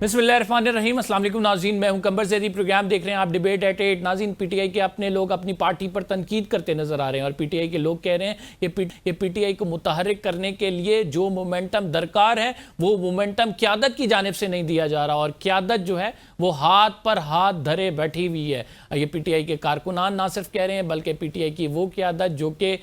बिस्मिल्लाहिर्रहमानिर्रहीम। अस्सलाम वालेकुम नाज़रीन, मैं हूं कंबर ज़ैदी। प्रोग्राम देख रहे हैं आप डिबेट एट 8। नाज़रीन, पीटीआई के अपने लोग अपनी पार्टी पर तनकीद करते नज़र आ रहे हैं और पीटीआई के लोग कह रहे हैं कि पीटीआई को मुतहर्रिक करने के लिए जो मोमेंटम दरकार है वो मोमेंटम क़यादत की जानिब से नहीं दिया जा रहा और क़यादत जो है वो हाथ पर हाथ धरे बैठी हुई है। ये पीटीआई के कारकुनान ना सिर्फ कह रहे हैं बल्कि पीटीआई की वो क़यादत जो कि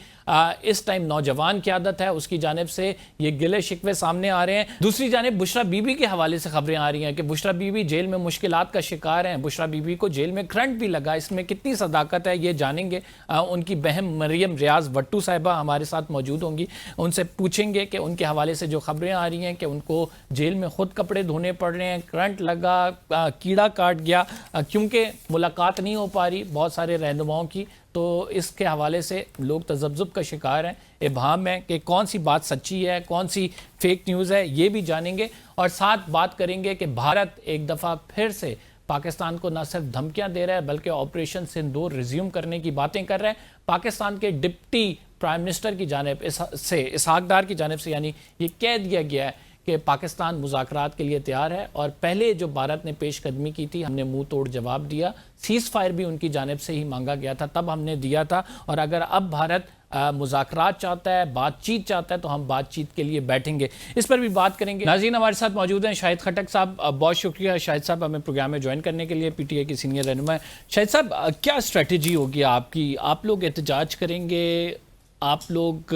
इस टाइम नौजवान क़यादत है उसकी जानिब से ये गिले शिकवे सामने आ रहे हैं। दूसरी जानिब बुशरा बीबी के हवाले से खबरें आ रही हैं कि बुशरा बीबी जेल में मुश्किलात का शिकार हैं। बुशरा बीबी को जेल में करंट भी लगा, इसमें कितनी सदाकत है ये जानेंगे। उनकी बहन मरियम रियाज वट्टू साहिबा हमारे साथ मौजूद होंगी, उनसे पूछेंगे कि उनके हवाले से जो खबरें आ रही हैं कि उनको जेल में खुद कपड़े धोने पड़ रहे हैं, करंट लगा, कीड़ा काट गया क्योंकि मुलाकात नहीं हो पा रही बहुत सारे रहनुमाओं की, तो इसके हवाले से लोग तज़ब्ज़ुब का शिकार हैं। इबहाम है कि कौन सी बात सच्ची है, कौन सी फेक न्यूज़ है, ये भी जानेंगे। और साथ बात करेंगे कि भारत एक दफ़ा फिर से पाकिस्तान को न सिर्फ धमकियां दे रहा है बल्कि ऑपरेशन सिंदूर रिज्यूम करने की बातें कर रहा है। पाकिस्तान के डिप्टी प्राइम मिनिस्टर की जानिब से इसहाक डार की जानिब से यानी ये कह दिया गया है कि पाकिस्तान मुज़ाकरात के लिए तैयार है और पहले जो भारत ने पेश कदमी की थी हमने मुंह तोड़ जवाब दिया। सीज़ फायर भी उनकी जानिब से ही मांगा गया था, तब हमने दिया था। और अगर अब भारत मुज़ाकरात चाहता है, बातचीत चाहता है तो हम बातचीत के लिए बैठेंगे। इस पर भी बात करेंगे। नाज़रीन, हमारे साथ मौजूद हैं शाहिद खटक साहब। बहुत शुक्रिया शाहिद साहब हमें प्रोग्राम में ज्वाइन करने के लिए। पीटीआई के सीनियर रहनुमा हैं। शाहिद साहब, क्या स्ट्रेटजी होगी आपकी? आप लोग एहतजाज करेंगे, आप लोग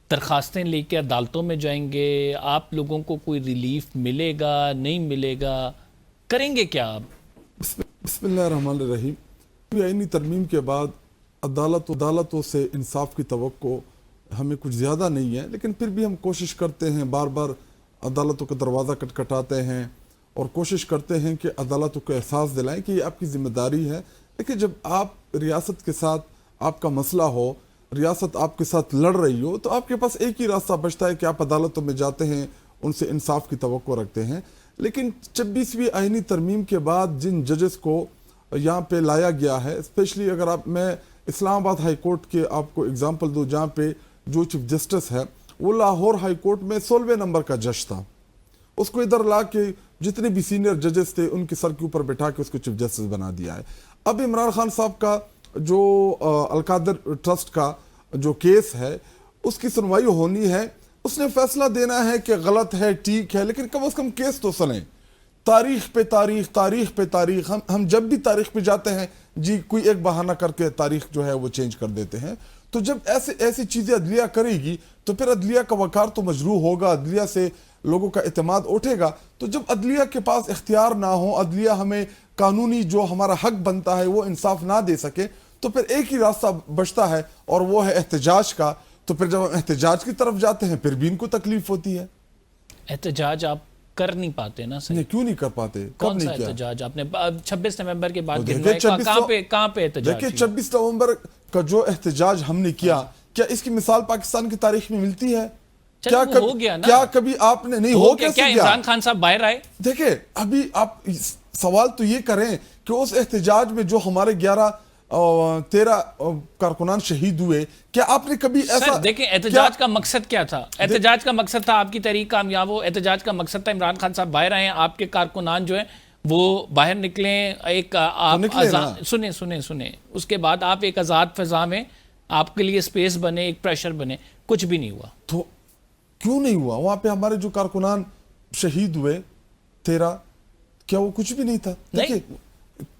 दरखास्तें लेकर अदालतों में जाएंगे, आप लोगों को कोई रिलीफ मिलेगा नहीं मिलेगा, करेंगे क्या आप? बिस्मिल्लाहिर्रहमानिर्रहीम। आईनी तरमीम के बाद अदालतों से इंसाफ की तवक्को हमें कुछ ज़्यादा नहीं है, लेकिन फिर भी हम कोशिश करते हैं, बार बार अदालतों का दरवाज़ा खटखटाते हैं और कोशिश करते हैं कि अदालतों को एहसास दिलाएं कि ये आपकी ज़िम्मेदारी है। लेकिन जब आप रियासत के साथ आपका मसला हो, रियासत आपके साथ लड़ रही हो, तो आपके पास एक ही रास्ता बचता है कि आप अदालतों में जाते हैं, उनसे इंसाफ की तवक्को रखते हैं। लेकिन 26वीं आईनी तरमीम के बाद जिन जजेस को यहाँ पे लाया गया है, स्पेशली अगर मैं इस्लामाबाद हाई कोर्ट के आपको एग्जांपल दूं, जहाँ पे जो चीफ जस्टिस है वो लाहौर हाई कोर्ट में 16वें नंबर का जज था। उसको इधर ला के जितने भी सीनियर जजेस थे उनके सर के ऊपर बैठा के उसको चीफ जस्टिस बना दिया है। अब इमरान खान साहब का जो अलकादर ट्रस्ट का जो केस है उसकी सुनवाई होनी है, उसने फैसला देना है कि गलत है, ठीक है, लेकिन कम से कम केस तो सुने। तारीख पे तारीख हम जब भी तारीख पे जाते हैं जी कोई एक बहाना करके तारीख जो है वो चेंज कर देते हैं। तो जब ऐसी चीजें अदलिया करेगी तो फिर अदलिया का वकार तो मजरूह होगा, अदलिया से लोगों का इत्तेमाद उठेगा। तो जब अदलिया के पास इख्तियार ना हो, अदलिया हमें कानूनी जो हमारा हक बनता है वो इंसाफ ना दे सके, तो फिर एक ही रास्ता बचता है और वो है एहतजाज का। तो फिर जब हम एहतजाज की तरफ जाते हैं फिर भी इनको तकलीफ होती है। एहतजाज आप कर नहीं पाते ना? सही, क्यों नहीं कर पाते? कौन सा एहतजाज आपने 26 नवंबर के बाद कहाँ पे एहतजाज? देखिए 26 नवंबर का जो एहतजाज हमने किया, क्या इसकी मिसाल पाकिस्तान की तारीख में मिलती है? क्या हो गया ना? क्या कभी आपने नहीं हो क्या इमरान खान साहब बाहर आए? देखिए अभी आप सवाल तो ये करें कि उस एहतजाज में जो हमारे 13 कारकुनान शहीद हुए, क्या आपने कभी ऐसा? देखिए एहतजाज का मकसद क्या था? एहतजाज का मकसद था आपकी तहरीक कामयाब हो। एहतजाज का मकसद था इमरान खान साहब बाहर आए, आपके कारकुनान जो है वो बाहर निकले। एक आप सुने उसके बाद आप एक आज़ाद फिजा में आपके लिए स्पेस बने, एक प्रेशर बने, कुछ भी नहीं हुआ। तो क्यों नहीं हुआ? वहां पे हमारे जो कारकुनान शहीद हुए 13, क्या वो कुछ भी नहीं था? देखिए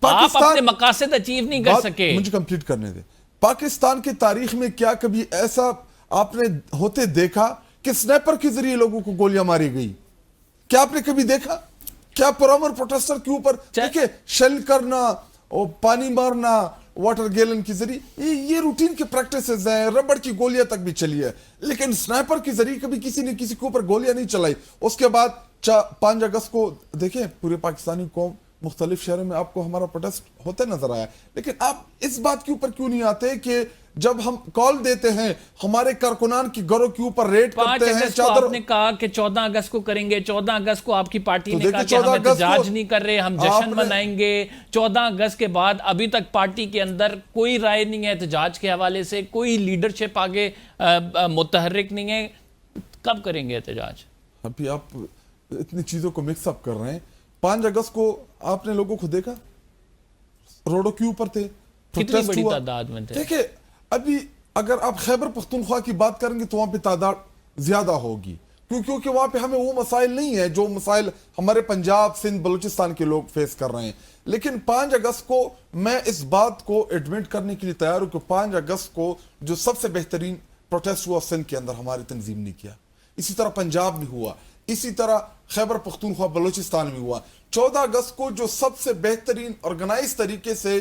आप अपने मकासद अचीव नहीं कर सके। मुझे कंप्लीट करने दे। पाकिस्तान की तारीख में क्या कभी ऐसा आपने होते देखा कि स्नाइपर के जरिए लोगों को गोलियां मारी गई? क्या आपने कभी देखा? क्या पुरअमन प्रोटेस्टर के ऊपर देखिए शेल करना और पानी मारना वाटर गैलन के जरिए, ये रूटीन के प्रैक्टिसेस हैं। रबड़ की गोलियां तक भी चली है, लेकिन स्नाइपर के जरिए कभी किसी ने किसी के ऊपर गोलियां नहीं चलाई। उसके बाद 5 अगस्त को देखें पूरे पाकिस्तानी कौम मुख्तलिफ शहरों में आपको हमारा प्रोटेस्ट होते नजर आया। लेकिन आप इस बात के ऊपर क्यों नहीं आते कि जब हम कॉल देते हैं हमारे कारकुनान की घरों के ऊपर रेड करते हैं? आपने कहा कि 14 अगस्त को करेंगे, 14 अगस्त को आपकी पार्टी ने कहा कि हम एहतजाज नहीं कर रहे, हम जश्न मनाएंगे। 14 अगस्त के बाद अभी तक पार्टी के अंदर कोई राय नहीं है एहतजाज के हवाले से, कोई लीडरशिप आगे मुतहर्रिक नहीं है। कब करेंगे एहतजाज? अभी आप इतनी चीजों को मिक्सअप कर रहे हैं। 5 अगस्त को आपने लोगों को देखा, रोडों के ऊपर थे, कितनी प्रोटेस्ट बड़ी हुआ। तादाद में थे? देखिए अभी अगर आप खैबर पख्तूनख्वा की बात करेंगे तो वहां पे तादाद ज्यादा होगी, क्योंकि वहां पे हमें वो मसाइल नहीं है जो मसाइल हमारे पंजाब, सिंध, बलूचिस्तान के लोग फेस कर रहे हैं। लेकिन 5 अगस्त को मैं इस बात को एडमिट करने के लिए तैयार हूं कि 5 अगस्त को जो सबसे बेहतरीन प्रोटेस्ट हुआ सिंध के अंदर हमारी तंजीम ने किया, इसी तरह पंजाब में हुआ, इसी तरह खैबर पख्तूनख्वा बलूचिस्तान में हुआ। 14 अगस्त को जो सबसे बेहतरीन ऑर्गेनाइज तरीके से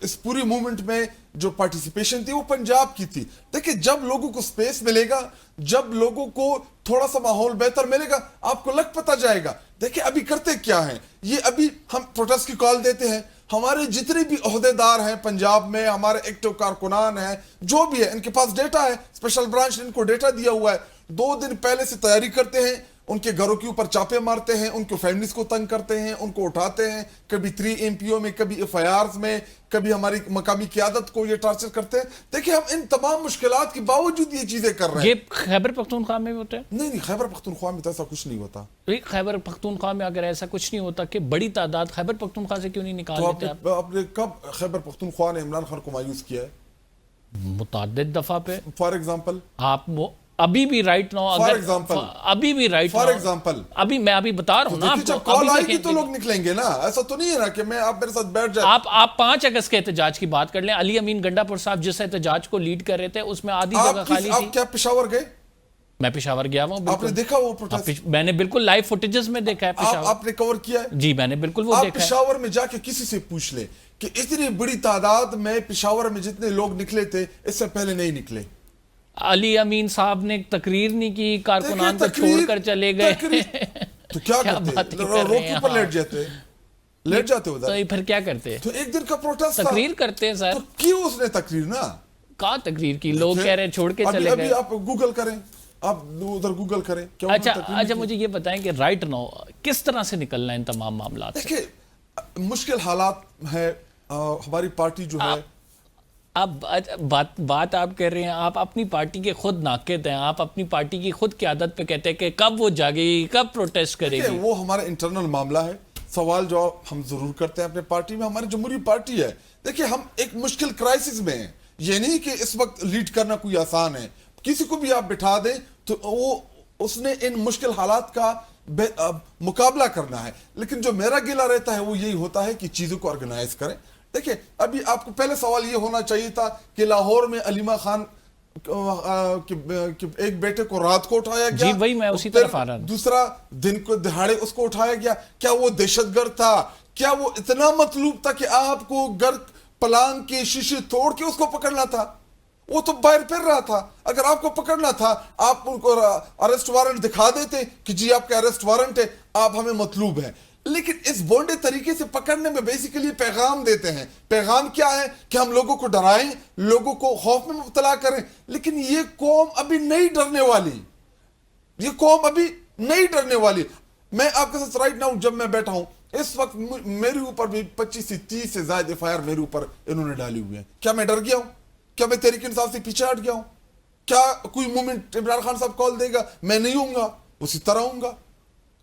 इस पूरी मूवमेंट में जो पार्टिसिपेशन थी वो पंजाब की थी। देखिए जब लोगों को स्पेस मिलेगा, जब लोगों को थोड़ा सा माहौल बेहतर मिलेगा, आपको लग पता जाएगा। देखिए अभी करते क्या हैं ये, अभी हम प्रोटेस्ट की कॉल देते हैं, हमारे जितने भी ओहदेदार हैं पंजाब में, हमारे एक्टिव कारकुनान हैं, जो भी है, इनके पास डेटा है, स्पेशल ब्रांच ने इनको डेटा दिया हुआ है, 2 दिन पहले से तैयारी करते हैं, उनके घरों के ऊपर चापे मारते हैं, उनके फैमिलीज को तंग करते हैं, उनको उठाते हैं, कभी 3 MPO में, कभी FIRs में, कभी हमारी मकामी क़यादत को ये टार्चर करते हैं। देखिए हम इन तमाम मुश्किलात के बावजूद ये चीजें कर रहे हैं। ये खैबर पख्तूनख्वा में होता है? नहीं, खैबर पख्तूनख्वा में तो ऐसा कुछ नहीं होता। खैबर पख्तूनख्वा में अगर ऐसा कुछ नहीं होता कि बड़ी तादाद खैबर पख्तूनख्वा से क्यों नहीं निकाल तो लेते आप? आपने कब खैबर पख्तूनख्वा ने इमरान खान को मायूस किया है? मुतअद्दिद दफा पे। फॉर एग्जाम्पल आप अभी भी राइट नाउ, अगर अभी भी राइट फॉर एग्जाम्पल अभी मैं अभी बता रहा हूँ ना जब कॉल आएगी तो लोग निकलेंगे ना, ऐसा तो नहीं है ना कि मैं आप मेरे साथ बैठ जाए। आप 5 अगस्त के एहतजाज की बात कर लें, अली अमीन गंडापुर साहब जिस एहतजाज को लीड कर रहे थे उसमें आधी जगह खाली थी। आप क्या पेशावर गए? मैं पेशावर गया हूँ। आपने देखा वो प्रोटेस्ट? मैंने बिल्कुल लाइव फुटेजेस में देखा है पेशावर। आपने कवर किया है? जी मैंने बिल्कुल वो देखा है। पेशावर में जाके किसी से पूछ ले कि इतनी बड़ी तादाद में पेशावर में जितने लोग निकले थे इससे पहले नहीं निकले। अली अमीन साहब ने तकरीर नहीं की, कारकुनान को छोड़कर चले गए। तो क्या करते? रोड के ऊपर लेट जाते उधर। तो फिर क्या करते? तो एक दिन का प्रोटेस्ट तकरीर करते हैं सर। तो क्यों उसने तकरीर ना कहा तकरीर की? लोग कह रहे हैं छोड़ के चले गए। अभी आप गूगल करें, आप उधर गूगल करें। अच्छा मुझे ये बताएं कि राइट नाउ किस तरह से निकलना है इन तमाम मामलात से? देखिए मुश्किल हालात है, हमारी पार्टी जो है। अब बात आप कर रहे हैं, आप अपनी पार्टी के खुद नाक़िद हैं, आप अपनी पार्टी की खुद क़यादत पे कहते हैं कि कब वो जागेगी, कब प्रोटेस्ट करेगी। वो हमारा इंटरनल मामला है, सवाल जवाब हम जरूर करते हैं अपने पार्टी में। हमारी जमहूरी पार्टी है। देखिए हम एक मुश्किल क्राइसिस में हैं, ये नहीं कि इस वक्त लीड करना कोई आसान है। किसी को भी आप बिठा दें तो वो उसने इन मुश्किल हालात का मुकाबला करना है। लेकिन जो मेरा गिला रहता है वो यही होता है कि चीजों को ऑर्गेनाइज करें। देखिए अभी आपको पहले सवाल ये होना चाहिए था कि लाहौर में अलीमा खान एक बेटे को रात को उठाया गया। जी वही मैं उसी तरफ आ रहा हूं। दूसरा दिन को दिहाड़े उसको उठाया गया। क्या वो दहशतगर्द था? क्या वो इतना मतलूब था कि आपको घर पलांग के शीशे तोड़ के उसको पकड़ना था? वो तो बाहर फिर रहा था। अगर आपको पकड़ना था आप उनको अरेस्ट वारंट दिखा देते कि जी आपका अरेस्ट वारंट है, आप हमें मतलूब है। लेकिन इस बोंडे तरीके से पकड़ने में बेसिकली पैगाम देते हैं। पैगाम क्या है कि हम लोगों को डराएं, लोगों को खौफ में मुब्तला करें। लेकिन ये कौम अभी नहीं डरने वाली, ये कौम अभी नहीं डरने वाली। मैं आपके साथ राइट नाउ जब मैं बैठा हूं इस वक्त मेरे ऊपर भी 25 से 30 से ज्यादा FIR मेरे ऊपर इन्होंने डाली हुई है। क्या मैं डर गया हूं? क्या मैं तहरीक इंसाफ से पीछे हट गया हूं? क्या कोई मूवमेंट इमरान खान साहब कॉल देगा मैं नहीं होऊंगा, उसी तरह होऊंगा?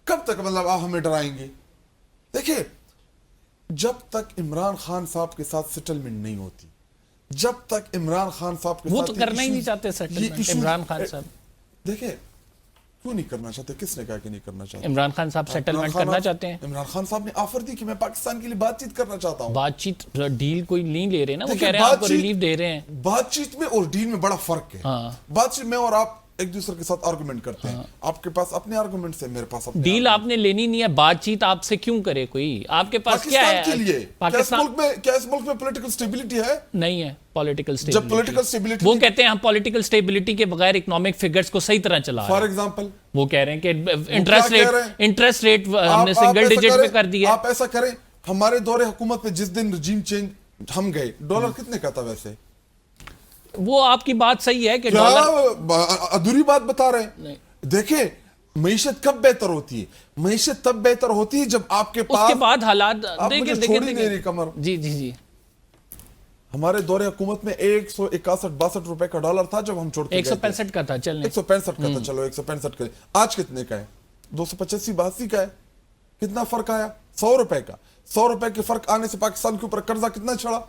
कब तक मतलब आप हमें डराएंगे? देखिए जब तक इमरान खान साहब के साथ सेटलमेंट नहीं होती, जब तक इमरान खान साहब के वो साथ तो करना ही नहीं चाहते सेटलमेंट इमरान खान साहब। देखिए क्यों नहीं करना चाहते? किसने कहा कि नहीं करना चाहते? इमरान खान साहब सेटलमेंट करना चाहते हैं। इमरान खान साहब ने ऑफर दी कि मैं पाकिस्तान के लिए बातचीत करना चाहता हूं। बातचीत डील कोई नहीं ले रहे ना, वो कह रहे हैं आपको रिलीफ दे रहे हैं। बातचीत में और डील में बड़ा फर्क है। बातचीत में और आप एक दूसरे के साथ आर्गुमेंट करते हैं। आपके पास अपने आर्गुमेंट से, मेरे पास अपने। डील आपने लेनी नहीं है, बातचीत आपसे क्यों करे कोई? आपके पास क्या है के लिए? पाकिस्तान क्या इस मुल्क में पॉलिटिकल स्टेबिलिटी है? नहीं है पॉलिटिकल स्टेबिलिटी। जब पॉलिटिकल स्टेबिलिटी, वो कहते हैं हम पॉलिटिकल स्टेबिलिटी के बगैर इकोनॉमिक फिगर्स को सही तरह चला रहे हैं। फॉर एग्जांपल वो कह रहे हैं कि इंटरेस्ट रेट हमने सिंगल डिजिट पे कर दिया। आप ऐसा करें, हमारे दौरे हुकूमत पे जिस दिन रजीम चेंज हम गए, डॉलर कितने का था? वैसे वो आपकी बात सही है कि अधूरी बात बता रहे हैं। देखे मईशत कब बेहतर होती है? मईशत तब बेहतर होती है जब आपके पास, उसके बाद हालात देखे कमर। जी जी जी हमारे दौरे हुकूमत में 161-62 रुपए का डॉलर था जब हम छोड़ के 165 का था। चलने 165 का था, चलो 165 का। आज कितने का है? 285-82 का है। کتنا فرق آیا؟ 100 روپے کا. 100 روپے کے فرق آنے سے پاکستان کے اوپر قرضہ کتنا چڑھا؟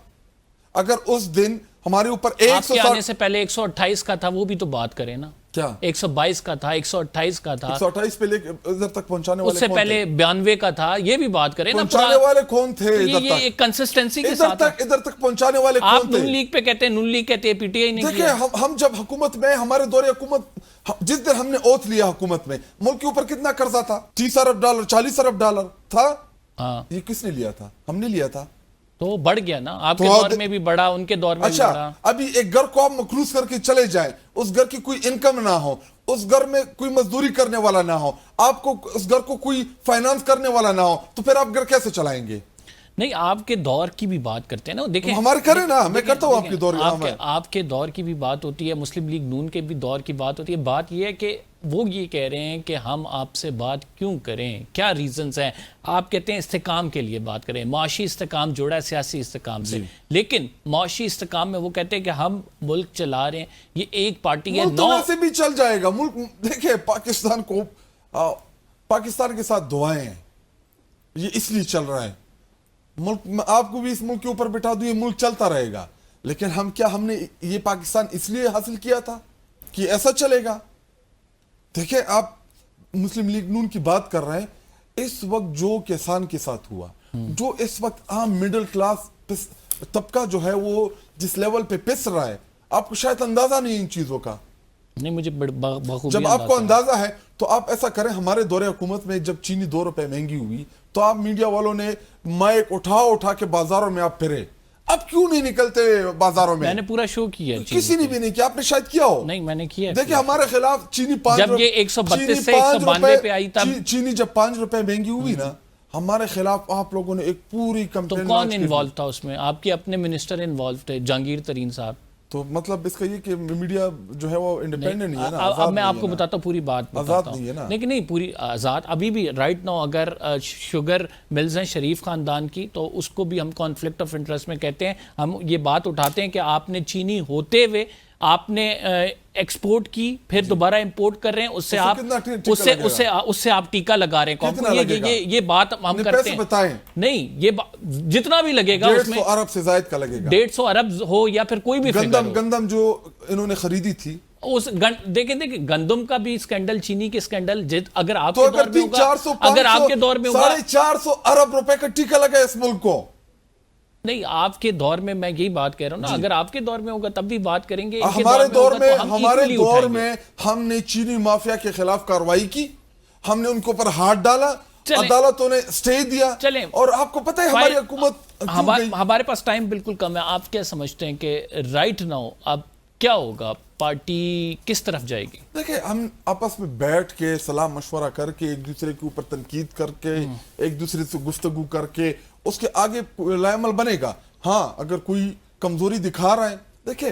اگر اس دن ہمارے اوپر آپ کے آنے سے پہلے 128 کا تھا، وہ بھی تو بات کریں نا. کیا 122 کا تھا، 128 کا تھا، 128 پہ لے کے ادھر تک پہنچانے والے اس سے پہلے 92 کا تھا. یہ بھی بات کریں نا. پہنچانے والے کون تھے ادھر یہ تک؟ ایک کنسسٹنسی کے ادھر ساتھ تک ادھر تک پہنچانے والے آپ کون تھے؟ نون لیگ پہ کہتے ہیں، نون لیگ کہتے ہیں، پی ٹی آئی نہیں دیکھیں کیا. ہم جب حکومت میں، ہمارے دور حکومت، جس دن ہم نے اوتھ لیا حکومت میں، ملک کے اوپر کتنا قرضہ تھا؟ 30 ارب ڈالر، 40 ارب ڈالر تھا. ہاں یہ کس نے لیا تھا؟ ہم نے لیا تھا. تو بڑھ گیا نا. آپ کے دور میں بھی بڑھا، ان کے دور میں بھی بڑھا. اچھا ابھی ایک گھر کو آپ مقروض کر کے چلے جائیں، اس گھر کی کوئی انکم نہ ہو، اس گھر میں کوئی مزدوری کرنے والا نہ ہو، آپ کو اس گھر کو کوئی فائنانس کرنے والا نہ ہو، تو پھر آپ گھر کیسے چلائیں گے؟ نہیں، آپ کے دور کی بھی بات کرتے ہیں نا. دیکھیں ہمارے کریں نا، میں کرتا ہوں آپ کے دور آپ کے دور کی بھی بات ہوتی ہے، مسلم لیگ نون کے بھی دور کی بات ہوتی ہے. بات یہ ہے کہ وہ یہ کہہ رہے ہیں کہ ہم آپ سے بات کیوں کریں، کیا ریزنز ہیں. آپ کہتے ہیں استحکام کے لیے بات کریں، معاشی استحکام جوڑا ہے سیاسی استحکام سے. لیکن معاشی استحکام میں وہ کہتے ہیں کہ ہم ملک چلا رہے ہیں، یہ ایک پارٹی ہے. ملک تو ویسے بھی چل جائے گا. ملک دیکھیں پاکستان کو، پاکستان کے ساتھ دعائیں ہیں، یہ اس لیے چل رہا ہے. ملک آپ کو بھی اس ملک کے اوپر بٹھا دوں، یہ ملک چلتا رہے گا. لیکن ہم نے یہ پاکستان اس لیے حاصل کیا تھا کہ ایسا چلے گا. دیکھیں آپ مسلم لیگ نون کی بات کر رہے ہیں، اس وقت جو کسان کے ساتھ ہوا، جو اس وقت عام مڈل کلاس طبقہ جو ہے وہ جس لیول پہ پس رہا ہے، آپ کو شاید اندازہ نہیں ان چیزوں کا. نہیں، مجھے بخوبی جب آپ کو اندازہ ہے تو آپ ایسا کریں. ہمارے دور حکومت میں جب چینی 2 روپے مہنگی ہوئی تو آپ میڈیا والوں نے مائک اٹھا کے بازاروں میں آپ پھرے. اب کیوں نہیں نکلتے بازاروں میں؟ میں نے پورا شو کیا. کسی نے بھی نہیں کیا. آپ نے شاید کیا ہو. نہیں، میں نے کیا. دیکھیں ہمارے خلاف چینی 5 جب یہ 132 سے 192 پہ آئی تب چینی جب 5 روپے مہنگی ہوئی نا، ہمارے خلاف آپ لوگوں نے ایک پوری تو کمپلین. کون انوالو تھا اس میں؟ آپ کے اپنے منسٹر انوالو تھے، جہانگیر ترین صاحب. تو مطلب اس کا یہ کہ میڈیا جو ہے وہ انڈیپینڈنٹ نہیں ہے نا. اب میں آپ کو بتاتا ہوں، پوری بات بتاتا ہوں. لیکن نہیں، پوری آزاد ابھی بھی رائٹ ناؤ. اگر شوگر ملز ہیں شریف خاندان کی، تو اس کو بھی ہم کانفلکٹ آف انٹرسٹ میں کہتے ہیں. ہم یہ بات اٹھاتے ہیں کہ آپ نے چینی ہوتے ہوئے آپ نے ایکسپورٹ کی، پھر دوبارہ امپورٹ کر رہے ہیں، اس سے آپ ٹیکا لگا رہے ہیں. یہ بات ہم کرتے ہیں. نہیں، یہ جتنا بھی لگے گا اس میں 150 ارب سے زائد کا لگے گا. 150 ارب ہو یا پھر کوئی بھی گندم جو انہوں نے خریدی تھی. دیکھیں گندم کا بھی اسکینڈل، چینی کے اسکینڈل. اگر آپ کے دور میں ہوگا، اگر آپ کے دور میں ہوگا 450 ارب روپے کا ٹیکا لگا اس ملک کو. نہیں، آپ کے دور میں میں یہی بات کہہ رہا ہوں نا. اگر آپ کے دور میں ہوگا تب بھی بات کریں گے. ہمارے دور میں ہم نے چینی مافیا کے خلاف کارروائی کی، ہم نے ان کے اوپر ہاتھ ڈالا، عدالتوں نے سٹے دیا. اور آپ کو پتہ ہے ہماری حکومت، ہمارے پاس ٹائم بالکل کم ہے. آپ کیا سمجھتے ہیں کہ رائٹ ناؤ اب کیا ہوگا؟ پارٹی کس طرف جائے گی؟ دیکھیں ہم آپس میں بیٹھ کے صلاح مشورہ کر کے، ایک دوسرے کے اوپر تنقید کر کے، ایک دوسرے سے گفتگو کر کے اس کے آگے لائے عمل بنے گا. ہاں اگر کوئی کمزوری دکھا رہا ہے، دیکھیں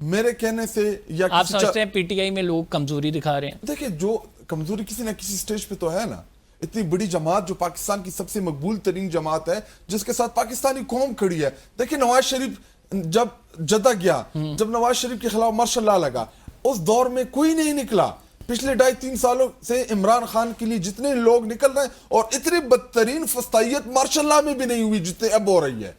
میرے کہنے سے یا آپ سمجھتے ہیں پی ٹی آئی میں لوگ کمزوری دکھا رہے ہیں؟ دیکھیں جو کمزوری کسی نہ کسی سٹیج پہ تو ہے نا. اتنی بڑی جماعت جو پاکستان کی سب سے مقبول ترین جماعت ہے، جس کے ساتھ پاکستانی قوم کھڑی ہے. دیکھیں نواز شریف جب جدہ گیا، جب نواز شریف کے خلاف مارشل لا لگا، اس دور میں کوئی نہیں نکلا. پچھلے 2.5-3 سالوں سے عمران خان کے لیے جتنے لوگ نکل رہے ہیں، اور اتنی بدترین فسطائیت مارشل لا میں بھی نہیں ہوئی جتنے اب ہو رہی ہے.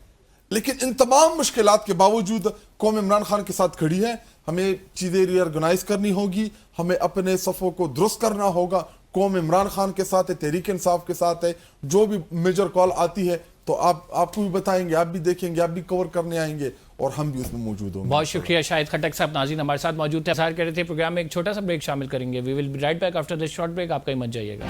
لیکن ان تمام مشکلات کے باوجود قوم عمران خان کے ساتھ کھڑی ہے. ہمیں چیزیں ری آرگنائز کرنی ہوگی، ہمیں اپنے صفوں کو درست کرنا ہوگا. قوم عمران خان کے ساتھ ہے، تحریک انصاف کے ساتھ ہے. جو بھی میجر کال آتی ہے تو آپ کو بھی بتائیں گے، آپ بھی دیکھیں گے، آپ بھی کور کرنے آئیں گے، اور ہم بھی اس میں موجود ہوں گے. بہت شکریہ شاہد خٹک صاحب. ناظرین ہمارے ساتھ موجود تھے. ظاہر کر رہے تھے پروگرام میں ایک چھوٹا سا بریک شامل کریں گے. We will be right back after this short break. آپ کہیں مت جائیے گا.